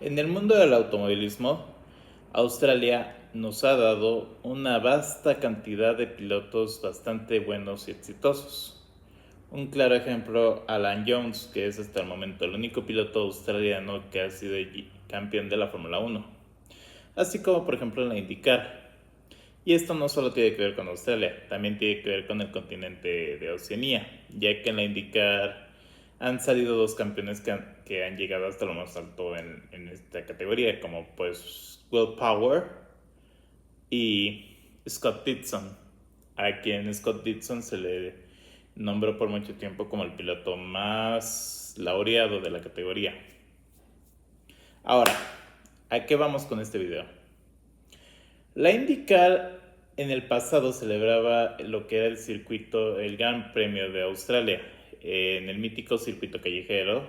En el mundo del automovilismo, Australia nos ha dado una vasta cantidad de pilotos bastante buenos y exitosos. Un claro ejemplo, Alan Jones, que es hasta el momento el único piloto australiano que ha sido campeón de la Fórmula 1, así como por ejemplo en la IndyCar. Y esto no solo tiene que ver con Australia, también tiene que ver con el continente de Oceanía, ya que en la IndyCar han salido dos campeones que han llegado hasta lo más alto en esta categoría, como pues Will Power y Scott Dixon, a quien Scott Dixon se le nombró por mucho tiempo como el piloto más laureado de la categoría. Ahora, ¿a qué vamos con este video? La IndyCar en el pasado celebraba lo que era el circuito, el Gran Premio de Australia, en el mítico circuito callejero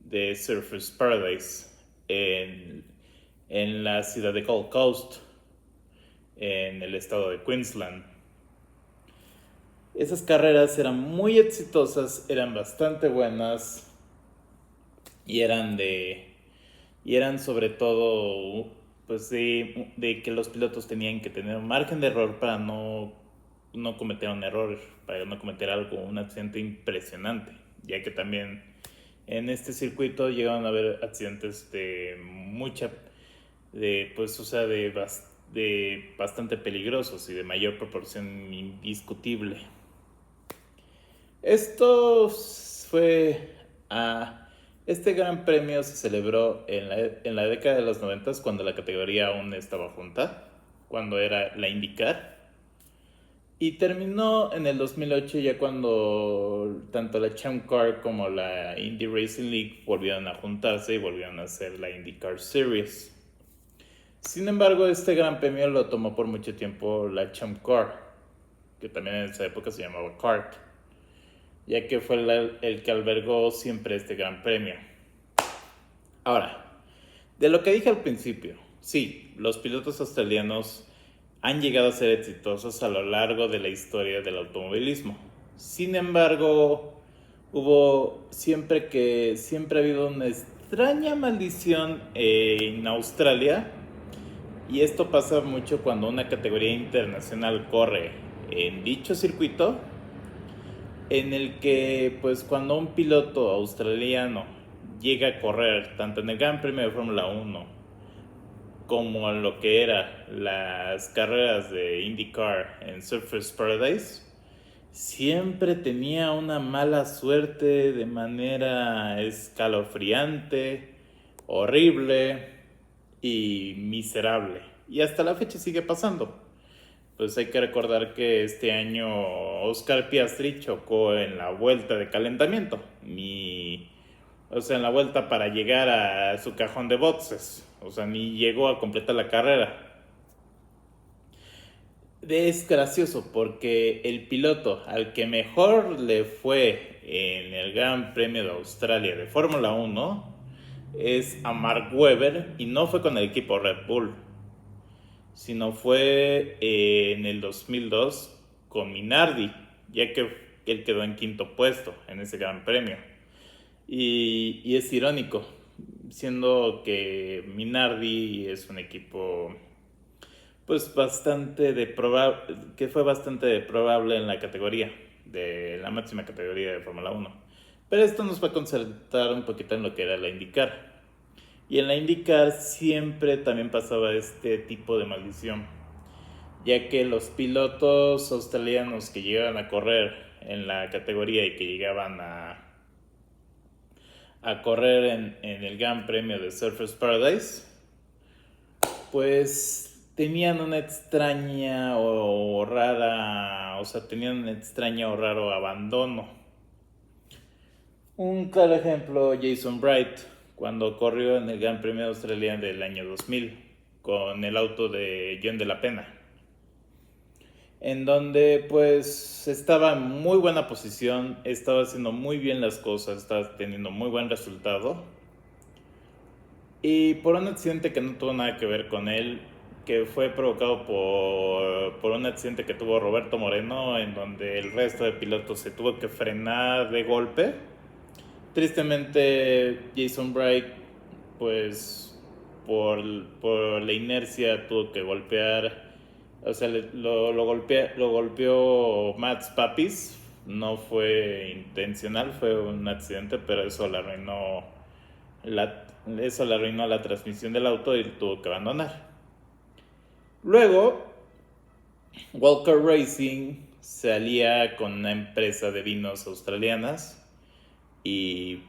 de Surfers Paradise, en la ciudad de Gold Coast, en el estado de Queensland. Esas carreras eran muy exitosas, eran bastante buenas y eran sobre todo pues de que los pilotos tenían que tener un margen de error para no cometer un error, para no cometer algo, un accidente impresionante, ya que también en este circuito llegaron a haber accidentes de bastante peligrosos y de mayor proporción indiscutible. Esto fue a Este gran premio se celebró en la década de los 90 cuando la categoría aún estaba junta, cuando era la IndyCar, y terminó en el 2008 ya cuando tanto la Champ Car como la Indy Racing League volvieron a juntarse y volvieron a hacer la IndyCar Series. Sin embargo, este gran premio lo tomó por mucho tiempo la Champ Car, que también en esa época se llamaba CART, ya que fue el que albergó siempre este gran premio. Ahora, de lo que dije al principio, sí, los pilotos australianos han llegado a ser exitosos a lo largo de la historia del automovilismo. Sin embargo, siempre ha habido una extraña maldición en Australia, y esto pasa mucho cuando una categoría internacional corre en dicho circuito, en el que pues cuando un piloto australiano llega a correr tanto en el Gran Premio de Fórmula 1 como en lo que era las carreras de IndyCar en Surfers Paradise, siempre tenía una mala suerte de manera escalofriante, horrible y miserable. Y hasta la fecha sigue pasando. Pues hay que recordar que este año Oscar Piastri chocó en la vuelta de calentamiento, en la vuelta para llegar a su cajón de boxes, ni llegó a completar la carrera. Es gracioso porque el piloto al que mejor le fue en el Gran Premio de Australia de Fórmula 1 es a Mark Webber, y no fue con el equipo Red Bull, sino fue en el 2002 con Minardi, ya que él quedó en quinto puesto en ese gran premio. Y es irónico, siendo que Minardi es un equipo pues que fue bastante probable en la categoría, de la máxima categoría de Fórmula 1. Pero esto nos va a concentrar un poquito en lo que era la IndyCar. Y en la IndyCar siempre también pasaba este tipo de maldición, ya que los pilotos australianos que llegaban a correr en la categoría y que llegaban a correr en el Gran Premio de Surfers Paradise, pues tenían una extraña o rara, tenían un extraño o raro abandono. Un claro ejemplo, Jason Bright, cuando corrió en el Gran Premio de Australia del año 2000 con el auto de John de la Pena, en donde pues estaba en muy buena posición, estaba haciendo muy bien las cosas, estaba teniendo muy buen resultado, y por un accidente que no tuvo nada que ver con él, que fue provocado por un accidente que tuvo Roberto Moreno, en donde el resto de pilotos se tuvo que frenar de golpe. Tristemente, Jason Bright pues por la inercia tuvo que golpear, o sea, lo golpeó Mats Papis. No fue intencional, fue un accidente, pero eso le arruinó la transmisión del auto y tuvo que abandonar. Luego, Walker Racing se alía con una empresa de vinos australianas y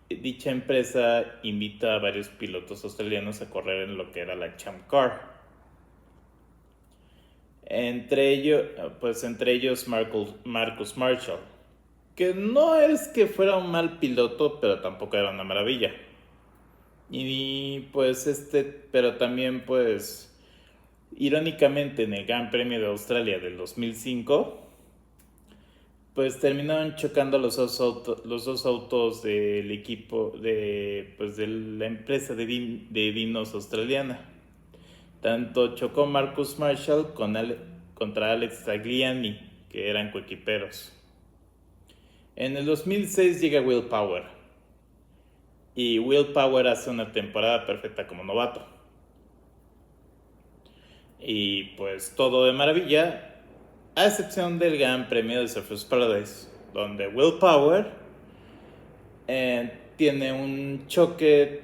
dicha empresa invita a varios pilotos australianos a correr en lo que era la Champ Car. Entre ellos Marcus Marshall, que no es que fuera un mal piloto, pero tampoco era una maravilla. Pero también irónicamente en el Gran Premio de Australia del 2005, pues terminaron chocando los dos autos del equipo de la empresa de vinos australiana. Tanto chocó Marcus Marshall contra Alex Tagliani, que eran coequiperos. En el 2006 llega Will Power, y Will Power hace una temporada perfecta como novato. Y pues todo de maravilla, a excepción del Gran Premio de Surfers Paradise, donde Will Power tiene un choque,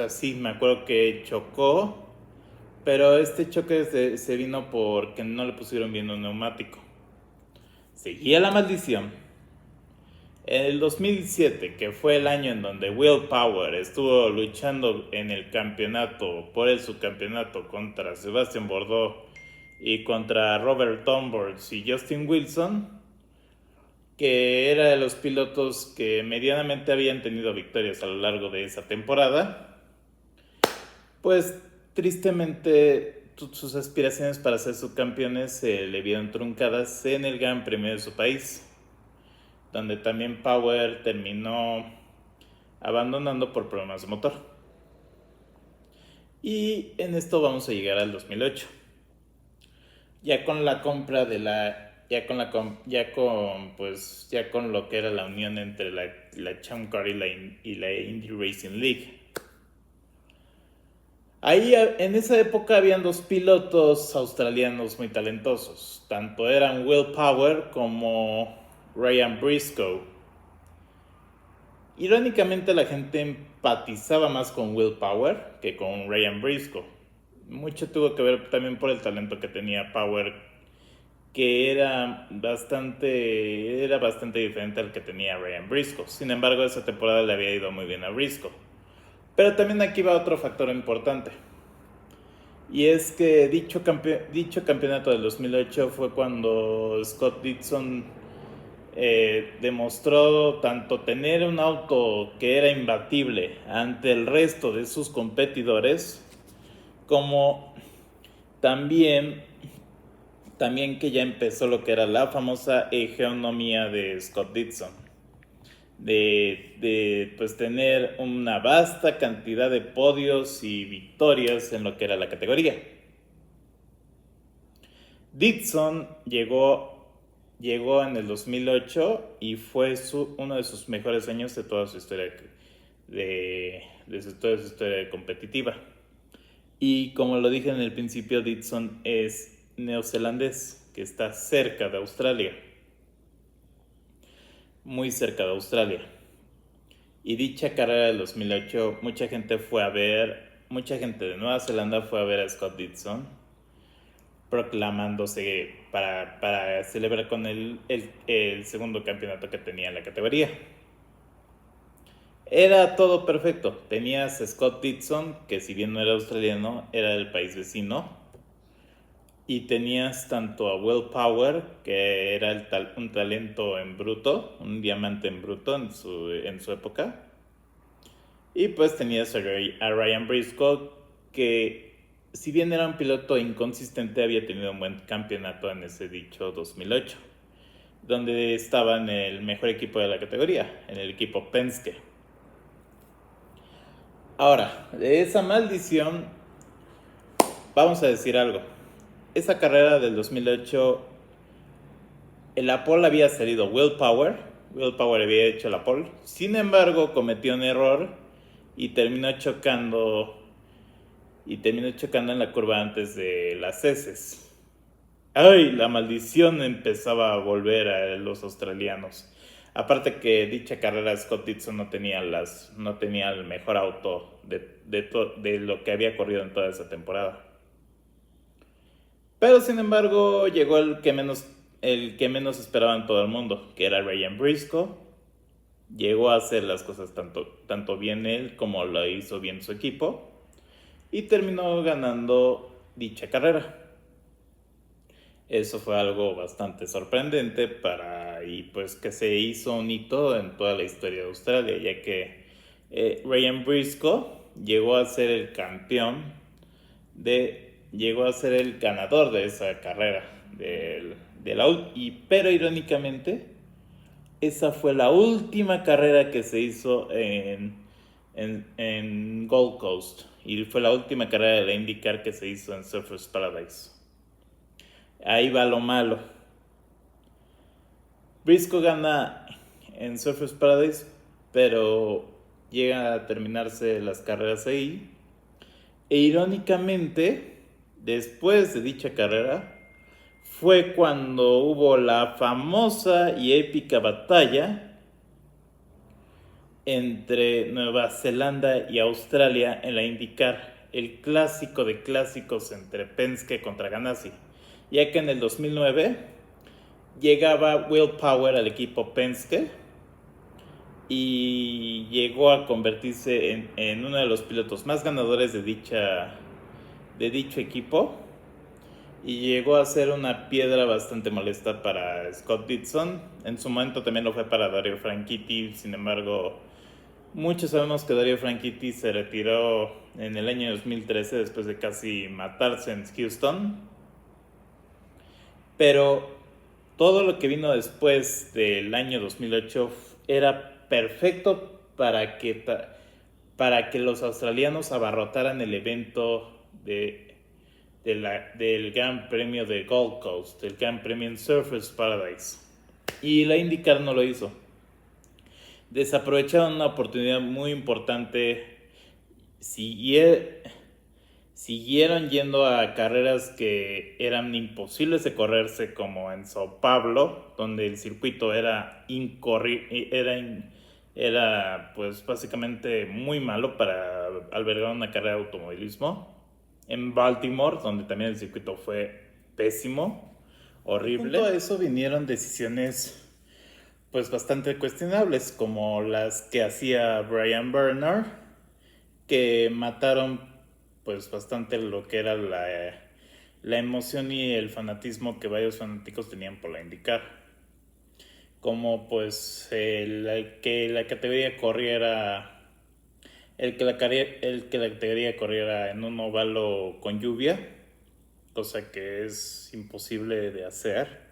sí, me acuerdo que chocó, pero este choque se vino porque no le pusieron bien un neumático. Seguía la maldición. En el 2007, que fue el año en donde Will Power estuvo luchando en el campeonato, por el subcampeonato, contra Sebastian Bourdais y contra Robert Dunbards y Justin Wilson, que era de los pilotos que medianamente habían tenido victorias a lo largo de esa temporada, pues tristemente sus aspiraciones para ser subcampeones se le vieron truncadas en el Gran Premio de su país, donde también Power terminó abandonando por problemas de motor. Y en esto vamos a llegar al 2008. Ya con la compra de ya con lo que era la unión entre la Champ Car y la Indy Racing League. Ahí en esa época habían dos pilotos australianos muy talentosos. Tanto eran Will Power como Ryan Briscoe. Irónicamente la gente empatizaba más con Will Power que con Ryan Briscoe. Mucho tuvo que ver también por el talento que tenía Power, que era bastante diferente al que tenía Ryan Briscoe. Sin embargo, esa temporada le había ido muy bien a Briscoe. Pero también aquí va otro factor importante. Y es que dicho campeonato del 2008 fue cuando Scott Dixon demostró tanto tener un auto que era imbatible ante el resto de sus competidores, como también que ya empezó lo que era la famosa hegemonía de Scott Dixon, de tener una vasta cantidad de podios y victorias en lo que era la categoría. Dixon llegó en el 2008 y fue uno de sus mejores años de toda su historia toda su historia competitiva. Y como lo dije en el principio, Dixon es neozelandés, que está cerca de Australia, muy cerca de Australia. Y dicha carrera del 2008, mucha gente de Nueva Zelanda fue a ver a Scott Dixon, proclamándose para celebrar con él el segundo campeonato que tenía en la categoría. Era todo perfecto. Tenías a Scott Dixon, que si bien no era australiano, era del país vecino. Y tenías tanto a Will Power, que era un talento en bruto, un diamante en bruto en su época. Y pues tenías a Ryan Briscoe, que si bien era un piloto inconsistente, había tenido un buen campeonato en ese dicho 2008, donde estaba en el mejor equipo de la categoría, en el equipo Penske. Ahora, de esa maldición, vamos a decir algo. Esa carrera del 2008, en la pole había salido Will Power, Will Power había hecho la pole. Sin embargo, cometió un error y terminó chocando en la curva antes de las heces. ¡Ay! La maldición empezaba a volver a los australianos. Aparte que dicha carrera Scott Dixon no tenía el mejor auto de lo que había corrido en toda esa temporada. Pero sin embargo llegó el que menos esperaba en todo el mundo, que era Ryan Briscoe. Llegó a hacer las cosas tanto bien él como lo hizo bien su equipo y terminó ganando dicha carrera. Eso fue algo bastante sorprendente y pues que se hizo un hito en toda la historia de Australia, ya que Ryan Briscoe llegó a ser el llegó a ser el ganador de esa carrera pero irónicamente esa fue la última carrera que se hizo en Gold Coast y fue la última carrera de la IndyCar que se hizo en Surfers Paradise. Ahí va lo malo. Briscoe gana en Surfers Paradise, pero llega a terminarse las carreras ahí. E irónicamente, después de dicha carrera, fue cuando hubo la famosa y épica batalla entre Nueva Zelanda y Australia en la IndyCar, el clásico de clásicos entre Penske contra Ganassi, ya que en el 2009 llegaba Will Power al equipo Penske y llegó a convertirse en uno de los pilotos más ganadores de dicho equipo y llegó a ser una piedra bastante molesta para Scott Dixon. En su momento también lo fue para Dario Franchitti. Sin embargo, muchos sabemos que Dario Franchitti se retiró en el año 2013 después de casi matarse en Houston. Pero todo lo que vino después del año 2008 era perfecto para que los australianos abarrotaran el evento del Gran Premio de Gold Coast, el Gran Premio en Surfers Paradise. Y la IndyCar no lo hizo. Desaprovecharon una oportunidad muy importante. Siguieron yendo a carreras que eran imposibles de correrse, como en Sao Paulo, donde el circuito era pues básicamente muy malo para albergar una carrera de automovilismo. En Baltimore, donde también el circuito fue pésimo, horrible. Junto a eso vinieron decisiones pues bastante cuestionables, como las que hacía Brian Bernard, que mataron pues bastante lo que era la emoción y el fanatismo que varios fanáticos tenían por la IndyCar. Como pues que la categoría corriera la categoría corriera en un óvalo con lluvia, cosa que es imposible de hacer.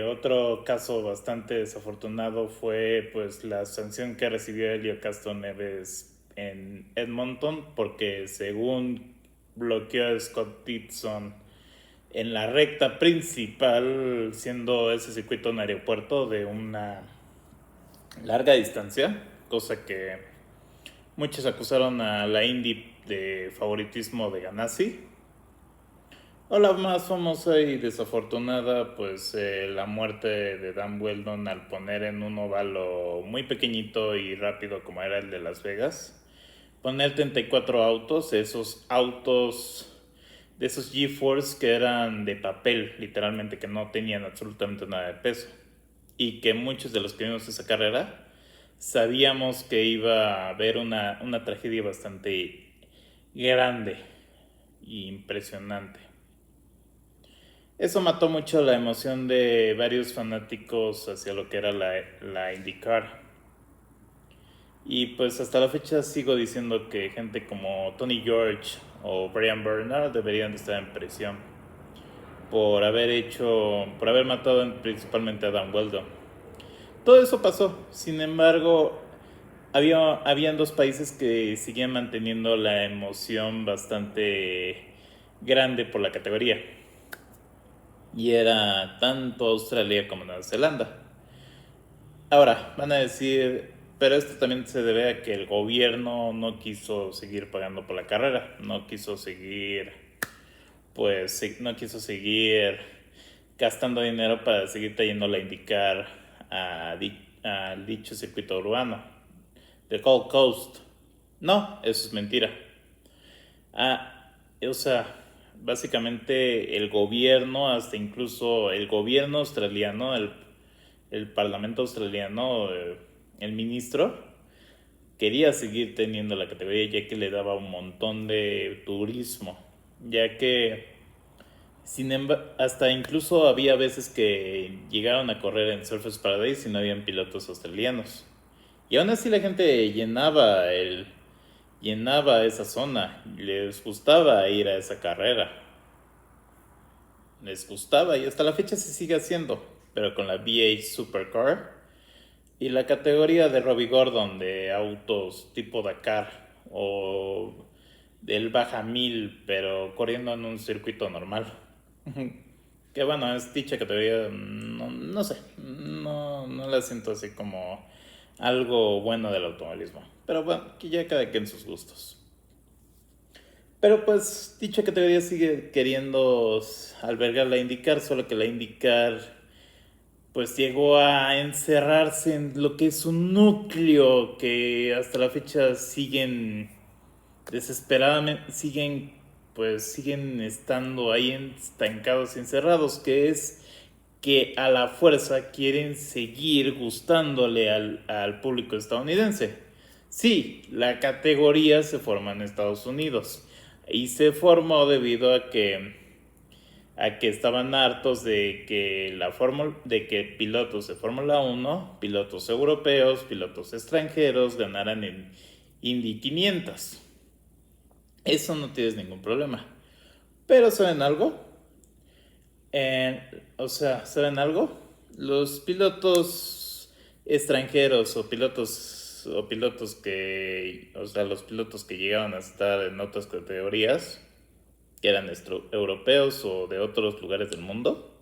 Otro caso bastante desafortunado fue pues la sanción que recibió Helio Castroneves en Edmonton, porque según bloqueó a Scott Dixon en la recta principal, siendo ese circuito un aeropuerto de una larga distancia, cosa que muchos acusaron a la Indy de favoritismo de Ganassi. O la más famosa y desafortunada, pues la muerte de Dan Weldon al poner en un óvalo muy pequeñito y rápido como era el de Las Vegas, poner 34 autos, de esos G-Force que eran de papel, literalmente, que no tenían absolutamente nada de peso, y que muchos de los que vimos esa carrera sabíamos que iba a haber una tragedia bastante grande e impresionante. Eso mató mucho la emoción de varios fanáticos hacia lo que era la IndyCar. Y pues hasta la fecha sigo diciendo que gente como Tony George o Brian Bernard deberían de estar en prisión por haber matado principalmente a Dan Weldon. Todo eso pasó. Sin embargo, habían dos países que seguían manteniendo la emoción bastante grande por la categoría. Y era tanto Australia como Nueva Zelanda. Ahora, van a decir, pero esto también se debe a que el gobierno no quiso seguir pagando por la carrera, no quiso seguir, no quiso seguir gastando dinero para seguir trayéndola a indicar al dicho circuito urbano, de Gold Coast. No, eso es mentira. O sea, básicamente el gobierno, hasta incluso el gobierno australiano, el parlamento australiano, el ministro, quería seguir teniendo la categoría ya que le daba un montón de turismo, ya que hasta incluso había veces que llegaron a correr en Surfers Paradise y no habían pilotos australianos. Y aún así la gente llenaba esa zona, les gustaba ir a esa carrera, les gustaba y hasta la fecha se sigue haciendo, pero con la V8 Supercar y la categoría de Robbie Gordon de autos tipo Dakar o del Baja 1000, pero corriendo en un circuito normal. Que bueno, es dicha categoría, no sé, no la siento así como algo bueno del automovilismo. Pero bueno, que ya cada quien sus gustos. Pero pues dicha categoría sigue queriendo albergar la IndyCar, solo que la IndyCar pues llegó a encerrarse en lo que es un núcleo que hasta la fecha siguen desesperadamente, siguen estando ahí estancados y encerrados, que es que a la fuerza quieren seguir gustándole al público estadounidense. Sí, la categoría se forma en Estados Unidos y se formó debido a que estaban hartos de que pilotos de Fórmula 1, pilotos europeos, pilotos extranjeros ganaran en Indy 500. Eso no tienes ningún problema. Pero ¿saben algo? ¿Saben algo? Los pilotos extranjeros los pilotos que llegaban a estar en otras categorías, que eran europeos o de otros lugares del mundo,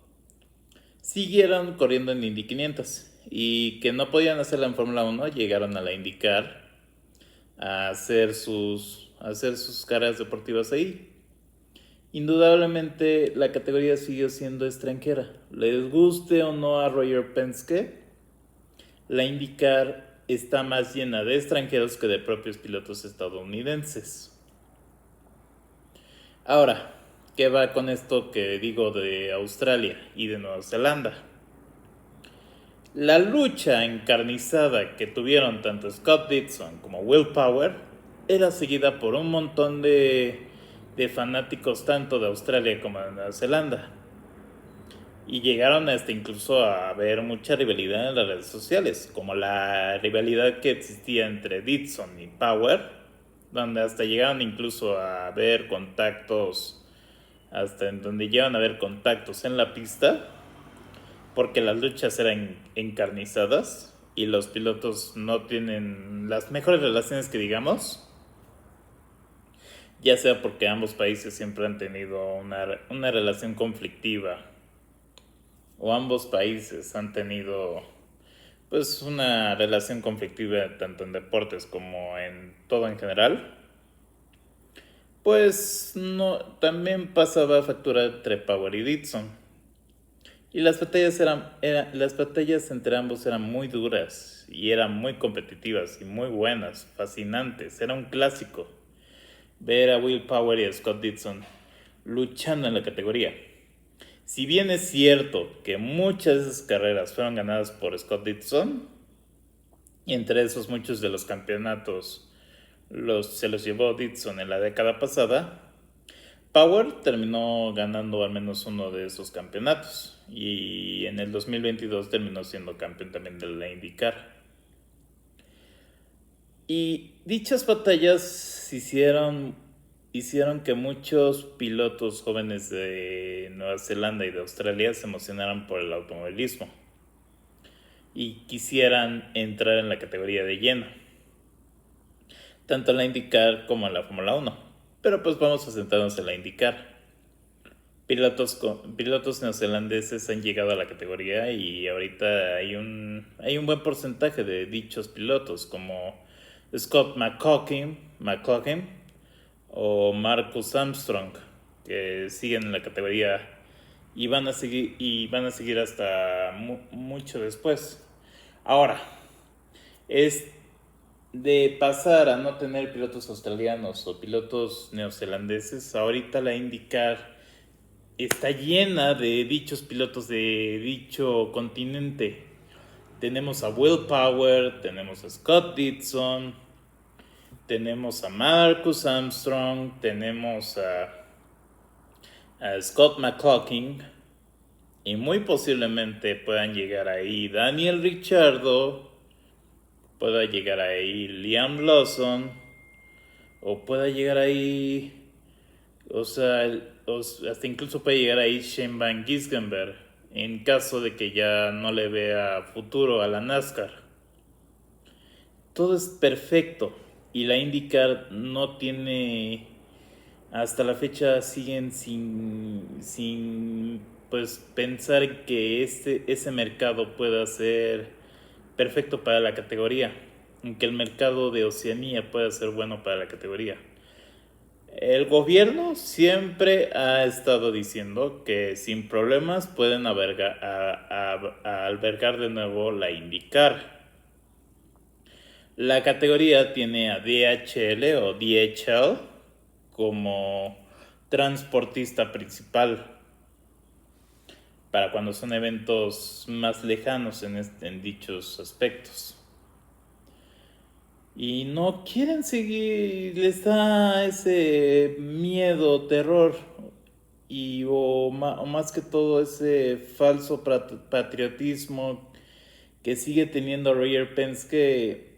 siguieron corriendo en Indy 500 y que no podían hacerla en Fórmula 1, llegaron a la IndyCar a hacer sus carreras deportivas ahí. Indudablemente la categoría siguió siendo extranjera. Les guste o no a Roger Penske, la IndyCar está más llena de extranjeros que de propios pilotos estadounidenses. Ahora, ¿qué va con esto que digo de Australia y de Nueva Zelanda? La lucha encarnizada que tuvieron tanto Scott Dixon como Will Power era seguida por un montón de fanáticos tanto de Australia como de Nueva Zelanda. Y llegaron hasta incluso a haber mucha rivalidad en las redes sociales, como la rivalidad que existía entre Dixon y Power, donde hasta llegaron incluso a haber contactos, hasta en donde llegaron a haber contactos en la pista, porque las luchas eran encarnizadas y los pilotos no tienen las mejores relaciones que digamos, ya sea porque ambos países siempre han tenido una relación conflictiva o ambos países han tenido pues una relación conflictiva tanto en deportes como en todo en general, pues no, también pasaba factura entre Power y Dixon. Y las batallas entre ambos eran muy duras y eran muy competitivas y muy buenas, fascinantes. Era un clásico ver a Will Power y a Scott Dixon luchando en la categoría. Si bien es cierto que muchas de esas carreras fueron ganadas por Scott Dixon, y entre esos muchos de los campeonatos se los llevó Dixon en la década pasada, Power terminó ganando al menos uno de esos campeonatos y en el 2022 terminó siendo campeón también de la IndyCar. Y dichas batallas hicieron que muchos pilotos jóvenes de Nueva Zelanda y de Australia se emocionaran por el automovilismo y quisieran entrar en la categoría de lleno, tanto en la IndyCar como en la Fórmula 1. Pero pues vamos a centrarnos en la IndyCar. pilotos neozelandeses han llegado a la categoría y ahorita hay un buen porcentaje de dichos pilotos como Scott McLaughlin o Marcus Armstrong que siguen en la categoría y van a seguir hasta mucho después. Ahora, es de pasar a no tener pilotos australianos o pilotos neozelandeses, ahorita la IndyCar está llena de dichos pilotos de dicho continente. Tenemos a Will Power, tenemos a Scott Dixon, tenemos a Marcus Armstrong, tenemos a Scott McLaughlin y muy posiblemente puedan llegar ahí Daniel Ricciardo, pueda llegar ahí Liam Lawson o pueda llegar ahí, o sea, hasta incluso puede llegar ahí Shane Van Gisbergen en caso de que ya no le vea futuro a la NASCAR. Todo es perfecto y la IndyCar no tiene, hasta la fecha siguen sin pues pensar que ese mercado pueda ser perfecto para la categoría, en que el mercado de Oceanía pueda ser bueno para la categoría. El gobierno siempre ha estado diciendo que sin problemas pueden albergar de nuevo la IndyCar. La categoría tiene a DHL o DHL como transportista principal para cuando son eventos más lejanos en dichos aspectos. Y no quieren seguir, les da ese miedo, terror o más que todo ese falso patriotismo que sigue teniendo Roger Penske.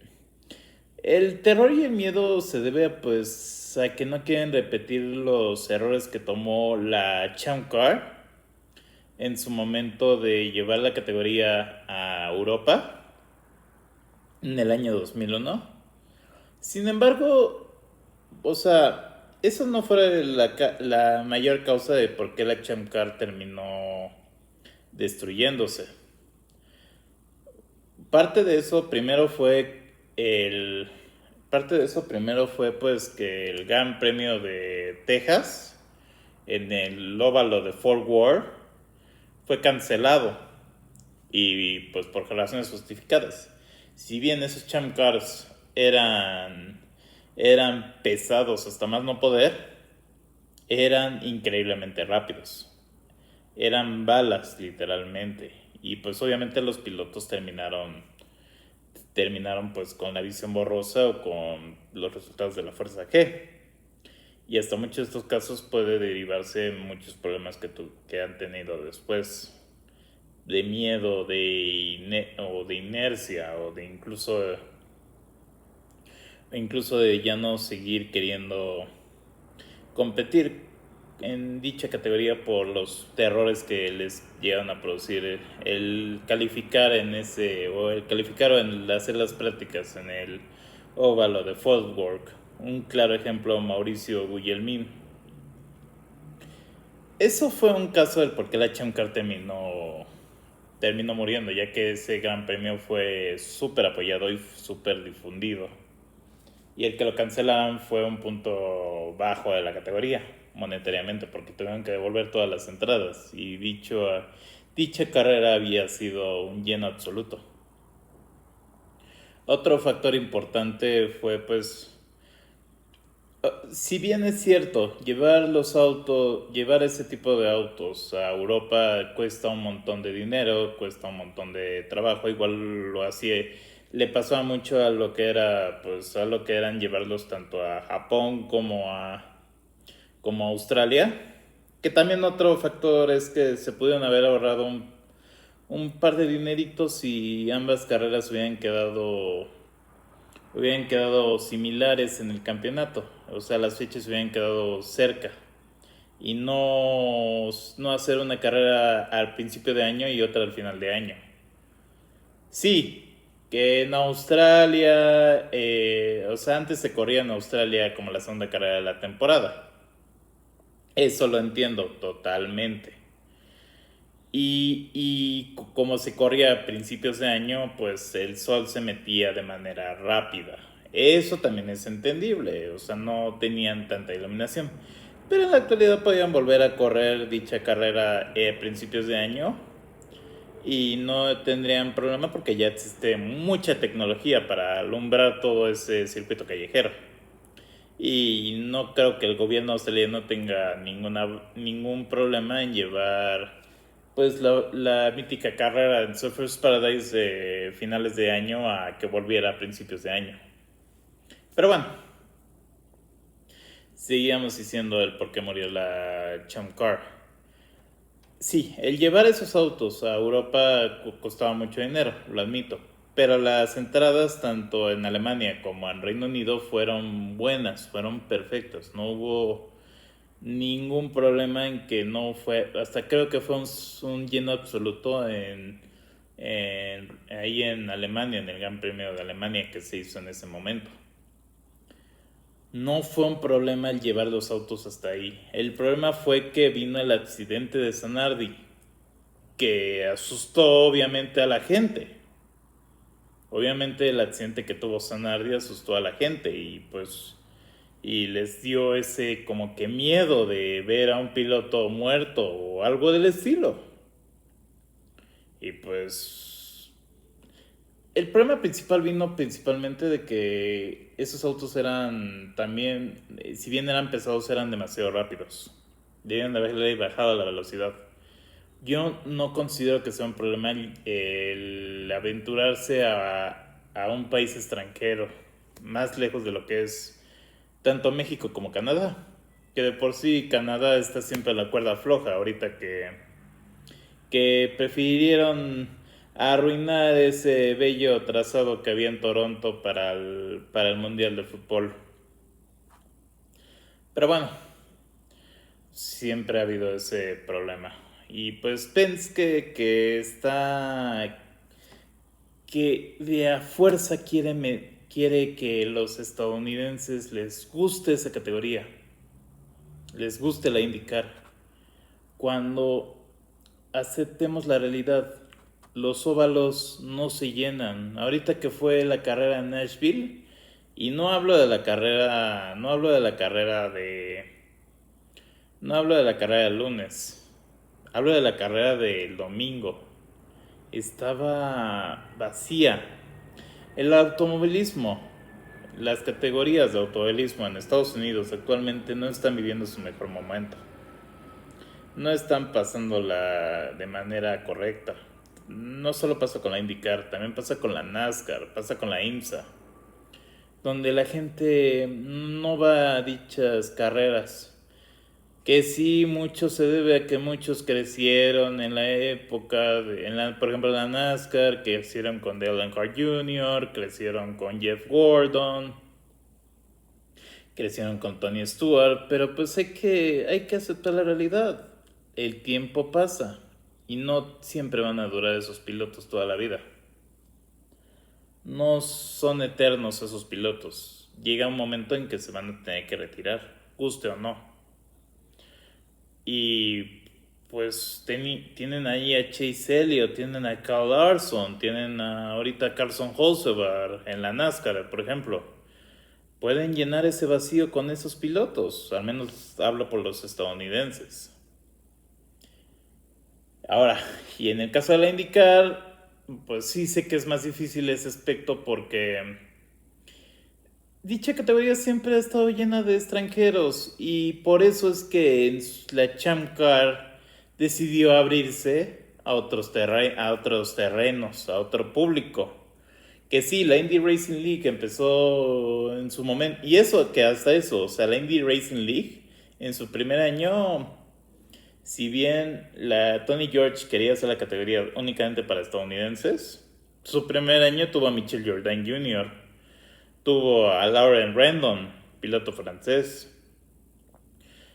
El terror y el miedo se debe pues a que no quieren repetir los errores que tomó la Champ Car en su momento de llevar la categoría a Europa en el año 2001. Sin embargo, o sea, eso no fue la mayor causa de por qué la Champ Car terminó destruyéndose. Parte de eso primero fue pues que el Gran Premio de Texas en el óvalo de Fort Worth fue cancelado y pues por razones justificadas. Si bien esos Champ Cars eran pesados hasta más no poder, eran increíblemente rápidos. Eran balas literalmente y pues obviamente los pilotos terminaron pues con la visión borrosa o con los resultados de la fuerza G. Y hasta muchos de estos casos puede derivarse en muchos problemas que han tenido después, de miedo, o de inercia, o de incluso de ya no seguir queriendo competir en dicha categoría por los errores que les llegan a producir el calificar o el hacer las prácticas en el óvalo de Fort Worth. Un claro ejemplo, Mauricio Gugelmin. Eso fue un caso del por qué la Champ Car terminó muriendo, ya que ese gran premio fue súper apoyado y súper difundido. Y el que lo cancelaran fue un punto bajo de la categoría, monetariamente, porque tuvieron que devolver todas las entradas. Y dicha carrera había sido un lleno absoluto. Otro factor importante fue, pues, si bien es cierto, llevar ese tipo de autos a Europa cuesta un montón de dinero, cuesta un montón de trabajo, igual le pasaba mucho a lo que eran llevarlos tanto a Japón como a Australia, que también otro factor es que se pudieron haber ahorrado un par de dineritos si ambas carreras hubieran quedado similares en el campeonato, o sea, las fechas hubieran quedado cerca y no hacer una carrera al principio de año y otra al final de año. Sí, que en Australia, o sea, antes se corría en Australia como la segunda carrera de la temporada. Eso lo entiendo totalmente. Y como se corría a principios de año, pues el sol se metía de manera rápida. Eso también es entendible, o sea, no tenían tanta iluminación. Pero en la actualidad podían volver a correr dicha carrera a principios de año y no tendrían problema porque ya existe mucha tecnología para alumbrar todo ese circuito callejero. Y no creo que el gobierno australiano tenga ningún problema en llevar pues la mítica carrera en Surfers Paradise de finales de año a que volviera a principios de año. Pero bueno, seguíamos diciendo el por qué murió la Champ Car. Sí, el llevar esos autos a Europa costaba mucho dinero, lo admito. Pero las entradas tanto en Alemania como en Reino Unido fueron buenas, fueron perfectas. No hubo ningún problema en que no fue, hasta creo que fue un lleno absoluto ahí en Alemania, en el Gran Premio de Alemania que se hizo en ese momento. No fue un problema el llevar los autos hasta ahí. El problema fue que vino el accidente de Sanardi, que asustó obviamente a la gente. Obviamente el accidente que tuvo Sanardi asustó a la gente y les dio ese como que miedo de ver a un piloto muerto o algo del estilo. Y pues el problema principal vino principalmente de que esos autos eran también, si bien eran pesados, eran demasiado rápidos. Debían de haberle bajado la velocidad. Yo no considero que sea un problema el aventurarse a un país extranjero, más lejos de lo que es tanto México como Canadá. Que de por sí Canadá está siempre a la cuerda floja, ahorita que prefirieron arruinar ese bello trazado que había en Toronto para el Mundial de Fútbol. Pero bueno, siempre ha habido ese problema. Y pues Penske que está que de a fuerza quiere que los estadounidenses les guste esa categoría, les guste la IndyCar. Cuando aceptemos la realidad, los óvalos no se llenan. Ahorita que fue la carrera en Nashville, y no hablo de la carrera, no hablo de la carrera del lunes, hablo de la carrera del domingo. Estaba vacía. El automovilismo, las categorías de automovilismo en Estados Unidos actualmente no están viviendo su mejor momento. No están pasándola de manera correcta. No solo pasa con la IndyCar, también pasa con la NASCAR, pasa con la IMSA, donde la gente no va a dichas carreras. Que sí, mucho se debe a que muchos crecieron en la época, por ejemplo, la NASCAR, crecieron con Dale Earnhardt Jr., crecieron con Jeff Gordon, crecieron con Tony Stewart, pero pues hay que aceptar la realidad. El tiempo pasa y no siempre van a durar esos pilotos toda la vida. No son eternos esos pilotos. Llega un momento en que se van a tener que retirar, guste o no. Y pues tienen ahí a Chase Elliott, tienen a Kyle Larson, tienen ahorita a Carson Hocevar en la NASCAR, por ejemplo. Pueden llenar ese vacío con esos pilotos, al menos hablo por los estadounidenses. Ahora, y en el caso de la IndyCar, pues sí sé que es más difícil ese aspecto porque dicha categoría siempre ha estado llena de extranjeros y por eso es que la Champ Car decidió abrirse a otros terrenos, a otro público. Que sí, la Indy Racing League empezó en su momento, y eso, que hasta eso, o sea, la Indy Racing League en su primer año, si bien la Tony George quería hacer la categoría únicamente para estadounidenses, su primer año tuvo a Michel Jourdain Jr., tuvo a Laurent Rendon, piloto francés,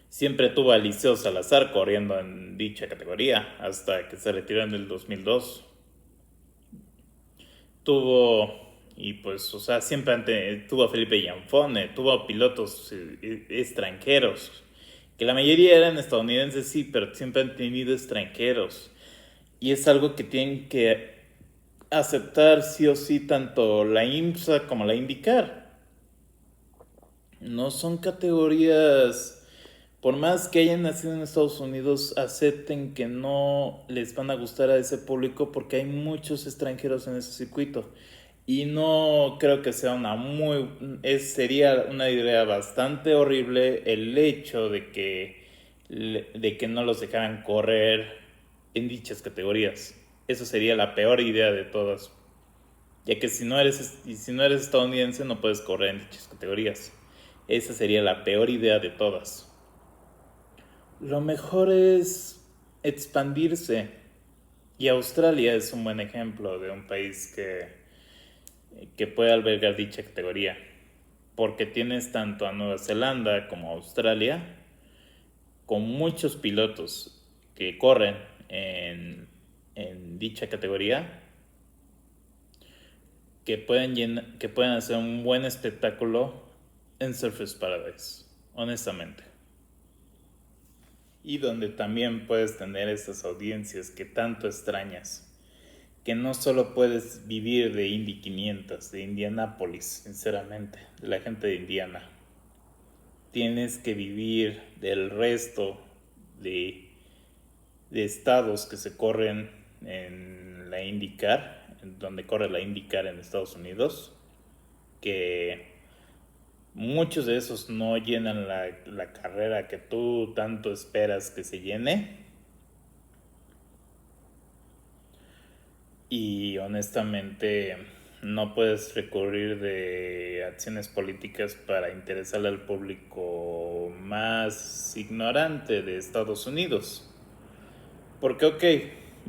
siempre tuvo a Eliseo Salazar corriendo en dicha categoría hasta que se retiró en el 2002. Y pues, o sea, siempre tuvo a Felipe Gianfone, tuvo a pilotos extranjeros que la mayoría eran estadounidenses, sí, pero siempre han tenido extranjeros. Y es algo que tienen que aceptar sí o sí tanto la IMSA como la IndyCar. No son categorías, por más que hayan nacido en Estados Unidos, acepten que no les van a gustar a ese público porque hay muchos extranjeros en ese circuito. Y no creo que sea sería una idea bastante horrible el hecho de que no los dejaran correr en dichas categorías. Eso sería la peor idea de todas, ya que si no eres estadounidense no puedes correr en dichas categorías. Esa sería la peor idea de todas. Lo mejor es expandirse, y Australia es un buen ejemplo de un país que puede albergar dicha categoría, porque tienes tanto a Nueva Zelanda como a Australia con muchos pilotos que corren en dicha categoría, que pueden hacer un buen espectáculo en Surfers Paradise, honestamente. Y donde también puedes tener esas audiencias que tanto extrañas, que no solo puedes vivir de Indy 500, de Indianápolis, sinceramente, de la gente de Indiana. Tienes que vivir del resto de, de estados que se corren en la IndyCar, en donde corre la IndyCar en Estados Unidos, que muchos de esos no llenan la carrera que tú tanto esperas que se llene. Y honestamente no puedes recurrir de acciones políticas para interesarle al público más ignorante de Estados Unidos. Porque ok,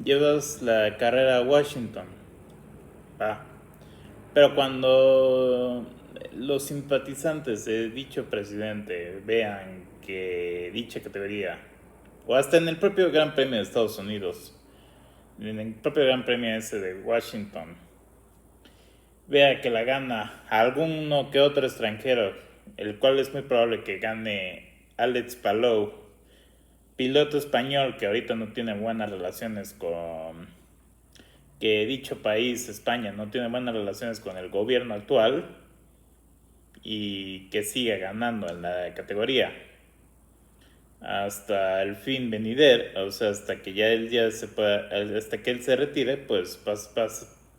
llevas la carrera a Washington, va. Pero cuando los simpatizantes de dicho presidente vean que dicha categoría, o hasta en el propio Gran Premio de Estados Unidos, en el propio Gran Premio ese de Washington, vea que la gana alguno que otro extranjero, el cual es muy probable que gane Alex Palou, piloto español que ahorita no tiene buenas relaciones que dicho país, España, no tiene buenas relaciones con el gobierno actual y que siga ganando en la categoría hasta el fin venider, o sea, hasta que ya él ya se pueda, hasta que él se retire, pues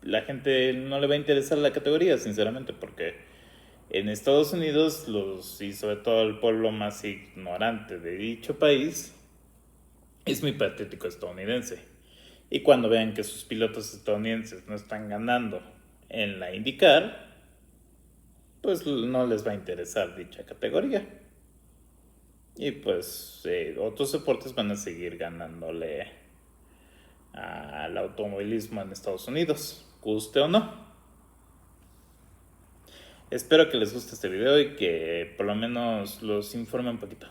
la gente no le va a interesar la categoría, sinceramente, porque en Estados Unidos y sobre todo el pueblo más ignorante de dicho país es muy patriótico estadounidense. Y cuando vean que sus pilotos estadounidenses no están ganando en la IndyCar, pues no les va a interesar dicha categoría. Y pues otros deportes van a seguir ganándole al automovilismo en Estados Unidos, guste o no. Espero que les guste este video y que por lo menos los informe un poquito.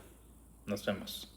Nos vemos.